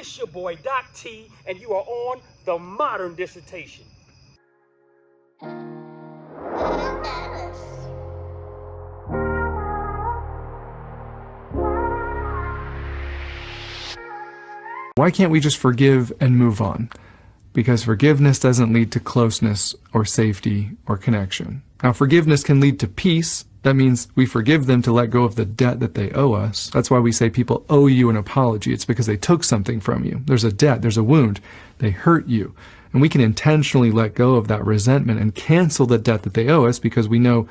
This your boy Doc T, and you are on The Modern Dissertation. Why can't we just forgive and move on? Because forgiveness doesn't lead to closeness or safety or connection. Now, forgiveness can lead to peace. That means we forgive them to let go of the debt that they owe us. That's why we say people owe you an apology. It's because they took something from you. There's a debt, there's a wound. They hurt you. And we can intentionally let go of that resentment and cancel the debt that they owe us because we know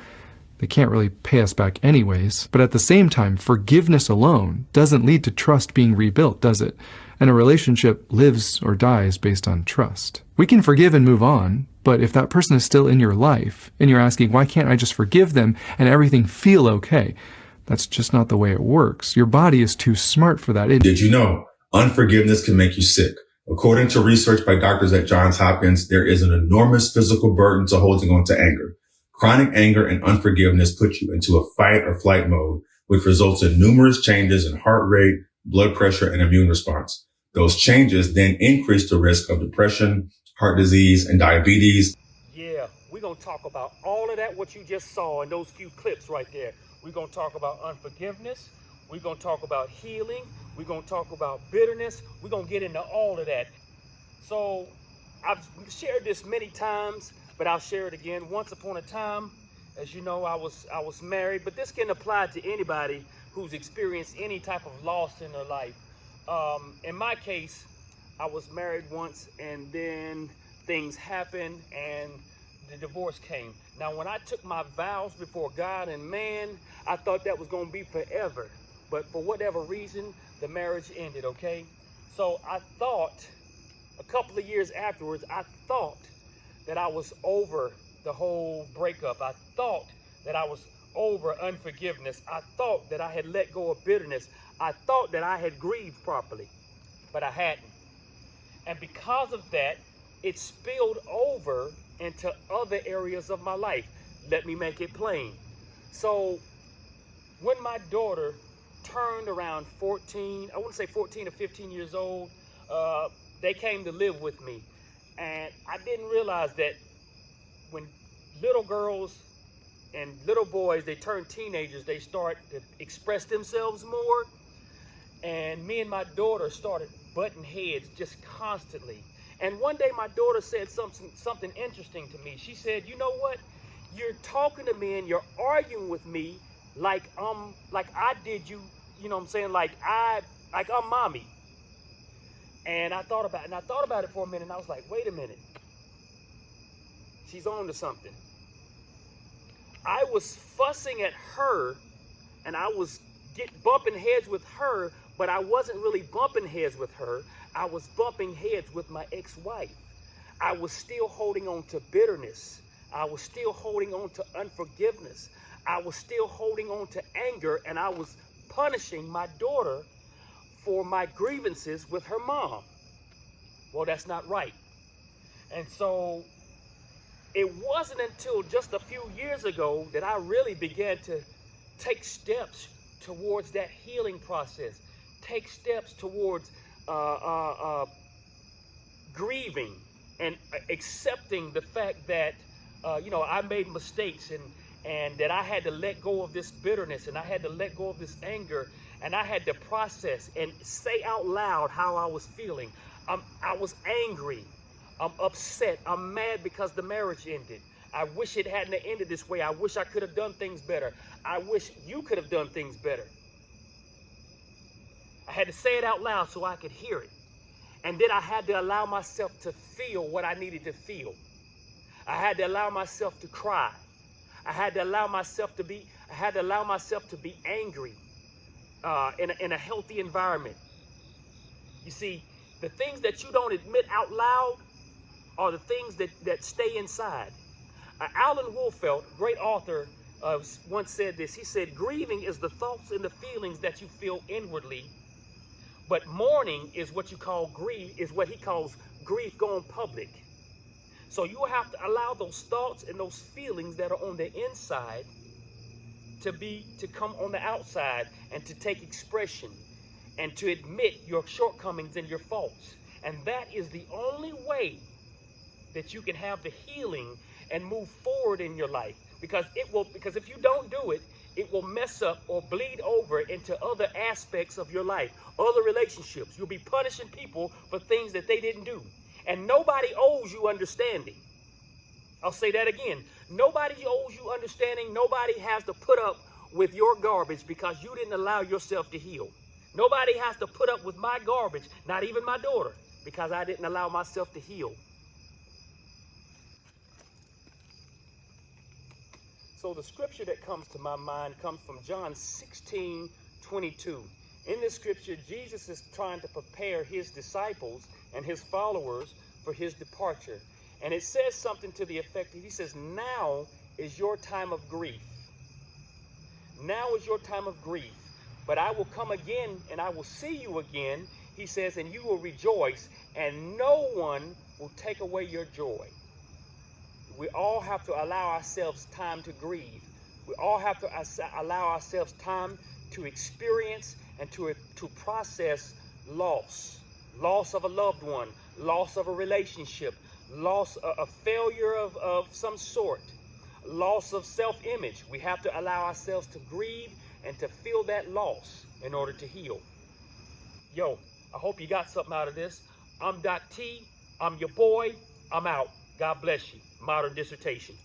they can't really pay us back anyways. But at the same time, forgiveness alone doesn't lead to trust being rebuilt, does it? And a relationship lives or dies based on trust. We can forgive and move on, but if that person is still in your life and you're asking, why can't I just forgive them and everything feel okay? That's just not the way it works. Your body is too smart for that. Did you know unforgiveness can make you sick? According to research by doctors at Johns Hopkins, there is an enormous physical burden to holding on to anger. Chronic anger and unforgiveness put you into a fight or flight mode, which results in numerous changes in heart rate, blood pressure, and immune response. Those changes then increase the risk of depression, heart disease, and diabetes. Yeah, we're going to talk about all of that, what you just saw in those few clips right there. We're going to talk about unforgiveness. We're going to talk about healing. We're going to talk about bitterness. We're going to get into all of that. So I've shared this many times, but I'll share it again. Once upon a time, as you know, I was married, but this can apply to anybody who's experienced any type of loss in their life. In my case, I was married once and then things happened and the divorce came. Now, when I took my vows before God and man, I thought that was going to be forever. But for whatever reason, the marriage ended, okay? So I thought, a couple of years afterwards, I thought that I was over the whole breakup. I thought that I was over unforgiveness. I thought that I had let go of bitterness. I thought that I had grieved properly, but I hadn't. And because of that, it spilled over into other areas of my life. Let me make it plain. So when my daughter turned around 14, I want to say 14 or 15 years old, they came to live with me. And I didn't realize that when little girls and little boys, they turn teenagers, they start to express themselves more. And me and my daughter started butting heads just constantly. And one day my daughter said something interesting to me. She said, you know what? You're talking to me and you're arguing with me like I did you, you know what I'm saying? Like I'm mommy. And I thought about it for a minute and I was like, wait a minute. She's on to something. I was fussing at her and I was bumping heads with her, but I wasn't really bumping heads with her. I was bumping heads with my ex-wife. I was still holding on to bitterness. I was still holding on to unforgiveness. I was still holding on to anger, and I was punishing my daughter for my grievances with her mom. Well, that's not right. And so it wasn't until just a few years ago that I really began to take steps towards that healing process, take steps towards grieving and accepting the fact that, I made mistakes and that I had to let go of this bitterness and I had to let go of this anger and I had to process and say out loud how I was feeling. I was angry. I'm upset. I'm mad because the marriage ended. I wish it hadn't ended this way. I wish I could have done things better. I wish you could have done things better. I had to say it out loud so I could hear it. And then I had to allow myself to feel what I needed to feel. I had to allow myself to cry. I had to allow myself to be angry in a healthy environment. You see, the things that you don't admit out loud are the things that stay inside. Alan Wolfelt, great author, once said this. He said, grieving is the thoughts and the feelings that you feel inwardly, but mourning is what he calls grief going public. So you have to allow those thoughts and those feelings that are on the inside to come on the outside and to take expression. and to admit your shortcomings and your faults. And that is the only way that you can have the healing and move forward in your life. Because if you don't do it, it will mess up or bleed over into other aspects of your life, other relationships. You'll be punishing people for things that they didn't do. And nobody owes you understanding. I'll say that again. Nobody owes you understanding. Nobody has to put up with your garbage because you didn't allow yourself to heal. Nobody has to put up with my garbage, not even my daughter, because I didn't allow myself to heal. So the scripture that comes to my mind comes from John 16:22. In this scripture, Jesus is trying to prepare his disciples and his followers for his departure. And it says something to the effect, he says, now is your time of grief. Now is your time of grief. But I will come again and I will see you again, he says, and you will rejoice, and no one will take away your joy. We all have to allow ourselves time to grieve. We all have to allow ourselves time to experience and to process loss. Loss of a loved one, loss of a relationship, loss, a failure of some sort, loss of self-image. We have to allow ourselves to grieve and to feel that loss in order to heal. Yo, I hope you got something out of this. I'm Doc T. I'm your boy. I'm out. God bless you. Modern Dissertation.